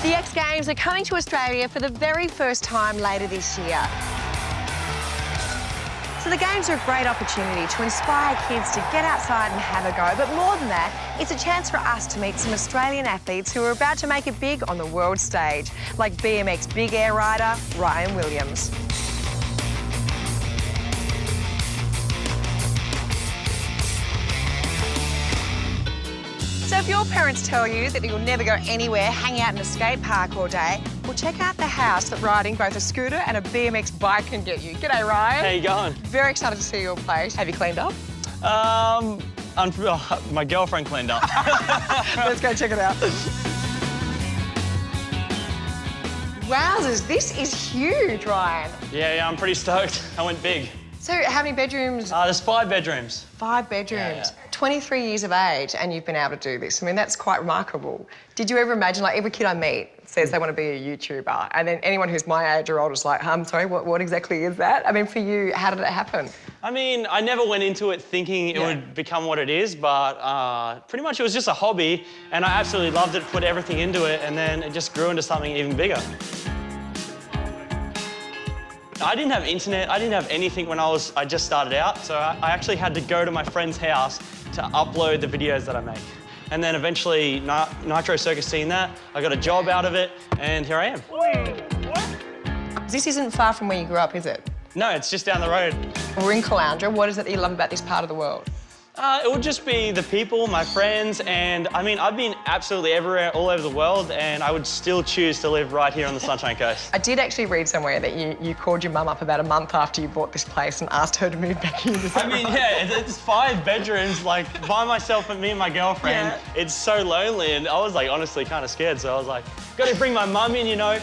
The X Games are coming to Australia for the very first time later this year. So the Games are a great opportunity to inspire kids to get outside and have a go. But more than that, it's a chance for us to meet some Australian athletes who are about to make it big on the world stage, like BMX big air rider Ryan Williams. So if your parents tell you that you'll never go anywhere, hang out in a skate park all day, well, check out the house that riding both a scooter and a BMX bike can get you. G'day, Ryan. How you going? Very excited to see your place. Have you cleaned up? My girlfriend cleaned up. Let's go check it out. Wowzers, this is huge, Ryan. Yeah, I'm pretty stoked. I went big. So how many bedrooms? There's 5 bedrooms. 5 bedrooms. Yeah. 23 years of age and you've been able to do this. I mean, that's quite remarkable. Did you ever imagine, like, every kid I meet says they want to be a YouTuber, and then anyone who's my age or older is like, I'm sorry, what exactly is that? I mean, for you, how did it happen? I mean, I never went into it thinking it would become what it is, but pretty much it was just a hobby, and I absolutely loved it, put everything into it, and then it just grew into something even bigger. I didn't have internet, I didn't have anything when I just started out, so I actually had to go to my friend's house to upload the videos that I make. And then eventually, Nitro Circus seen that, I got a job out of it, and here I am. This isn't far from where you grew up, is it? No, it's just down the road. We're in Caloundra. What is it that you love about this part of the world? It would just be the people, my friends, and I mean, I've been absolutely everywhere, all over the world, and I would still choose to live right here on the Sunshine Coast. I did actually read somewhere that you called your mum up about a month after you bought this place and asked her to move back in. I mean, yeah, it's 5 bedrooms, like, by myself and me and my girlfriend. Yeah. It's so lonely, and I was, like, honestly kind of scared, so I was like, got to bring my mum in, you know.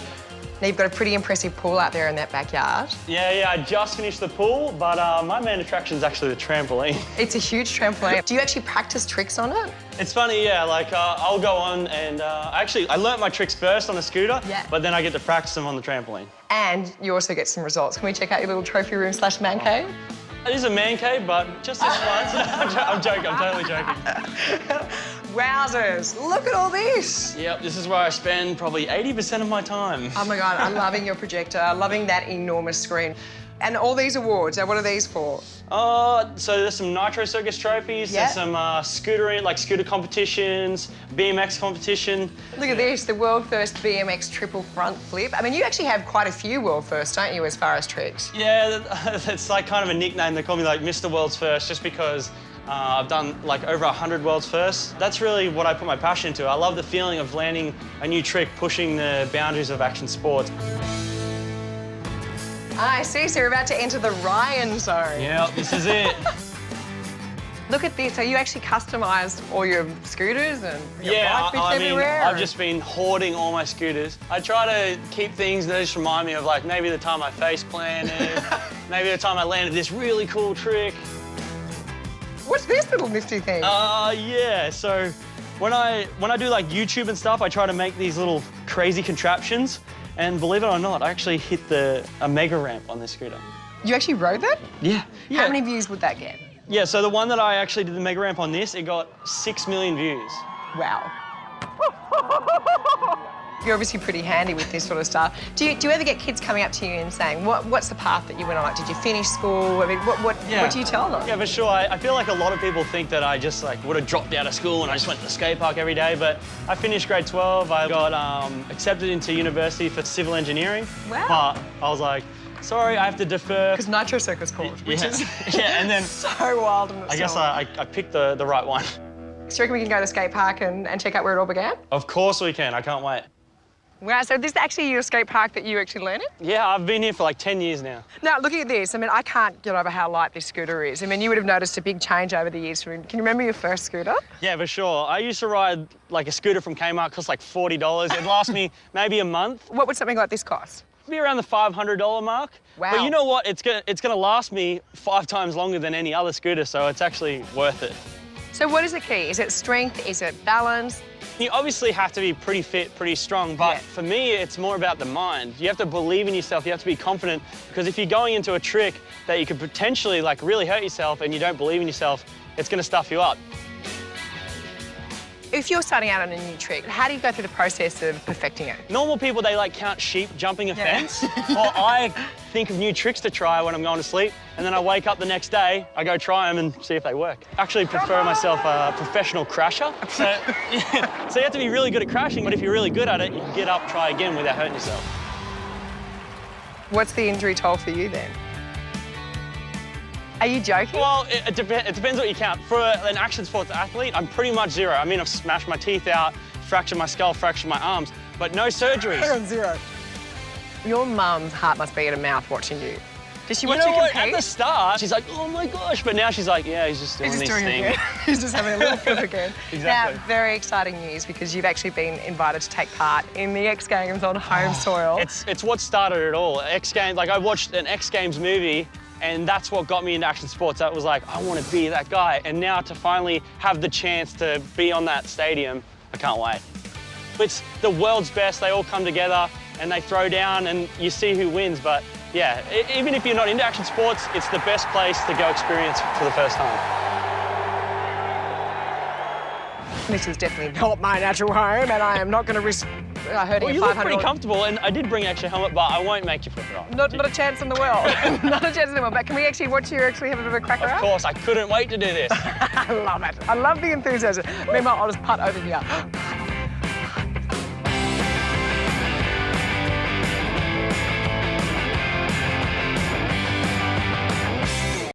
Now, you've got a pretty impressive pool out there in that backyard. Yeah, I just finished the pool, but my main attraction is actually the trampoline. It's a huge trampoline. Do you actually practice tricks on it? It's funny, yeah, like I'll go on and I learnt my tricks first on the scooter, but then I get to practice them on the trampoline. And you also get some results. Can we check out your little trophy room / man cave? It is a man cave, but just this once. I'm joking, I'm totally joking. Wowzers, look at all this. Yep, this is where I spend probably 80% of my time. Oh my God, I'm loving your projector, loving that enormous screen. And all these awards, now what are these for? So there's some Nitro Circus trophies, there's some scooter competitions, BMX competition. Look at this, the world first BMX triple front flip. I mean, you actually have quite a few world firsts, don't you, as far as tricks? Yeah, it's like kind of a nickname. They call me like Mr. World's First just because I've done like over 100 world's firsts. That's really what I put my passion into. I love the feeling of landing a new trick, pushing the boundaries of action sports. I see, so you're about to enter the Ryan zone. Yeah, this is it. Look at this, so you actually customised all your scooters and your bike bits everywhere? I've just been hoarding all my scooters. I try to keep things that just remind me of like maybe the time I face planted, maybe the time I landed this really cool trick. What's this little nifty thing? Yeah, so when I do like YouTube and stuff, I try to make these little crazy contraptions. And believe it or not, I actually hit a mega ramp on this scooter. You actually rode that? Yeah. How many views would that get? Yeah, so the one that I actually did the mega ramp on this, it got 6 million views. Wow. You're obviously pretty handy with this sort of stuff. Do you ever get kids coming up to you and saying, what's the path that you went on? Like, did you finish school? I mean, what do you tell them? Yeah, for sure. I feel like a lot of people think that I just like would have dropped out of school and I just went to the skate park every day, but I finished grade 12. I got accepted into university for civil engineering. Wow. But I was like, sorry, I have to defer. Because Nitro Circus called, which is and then so wild in itself. I guess I picked the right one. So you reckon we can go to the skate park and check out where it all began? Of course we can, I can't wait. Wow, so this is actually your skate park that you actually learn in? Yeah, I've been here for like 10 years now. Now, looking at this, I mean, I can't get over how light this scooter is. I mean, you would have noticed a big change over the years. Can you remember your first scooter? Yeah, for sure. I used to ride like a scooter from Kmart, cost like $40. It'd last me maybe a month. What would something like this cost? It'd be around the $500 mark. Wow. But you know what? It's gonna last me 5 times longer than any other scooter, so it's actually worth it. So what is the key? Is it strength? Is it balance? You obviously have to be pretty fit, pretty strong, but for me, it's more about the mind. You have to believe in yourself, you have to be confident, because if you're going into a trick that you could potentially like really hurt yourself and you don't believe in yourself, it's gonna stuff you up. If you're starting out on a new trick, how do you go through the process of perfecting it? Normal people, they like count sheep jumping a fence. Or I think of new tricks to try when I'm going to sleep, and then I wake up the next day, I go try them and see if they work. I actually prefer myself a professional crasher. So you have to be really good at crashing, but if you're really good at it, you can get up, try again without hurting yourself. What's the injury toll for you then? Are you joking? Well, it depends what you count. For an action sports athlete, I'm pretty much zero. I mean, I've smashed my teeth out, fractured my skull, fractured my arms, but no surgeries. I'm zero. Your mum's heart must be in her mouth watching you. Does she watch you compete? At the start, she's like, oh my gosh, but now she's like, yeah, he's just doing this thing. He's just having a little flip again. Exactly. Now, very exciting news because you've actually been invited to take part in the X Games on home soil. It's what started it all. X Games, like I watched an X Games movie, and that's what got me into action sports. That was like, I want to be that guy. And now to finally have the chance to be on that stadium, I can't wait. It's the world's best. They all come together and they throw down and you see who wins. But yeah, even if you're not into action sports, it's the best place to go experience for the first time. This is definitely not my natural home, and I am not going to risk hurting Well, you look pretty comfortable, and I did bring an extra helmet, but I won't make you flip it off. Not a chance in the world. Not a chance in the world. But can we actually watch you actually have a bit of a crack around? Of course, I couldn't wait to do this. I love it. I love the enthusiasm. Meanwhile, I'll just putt over here.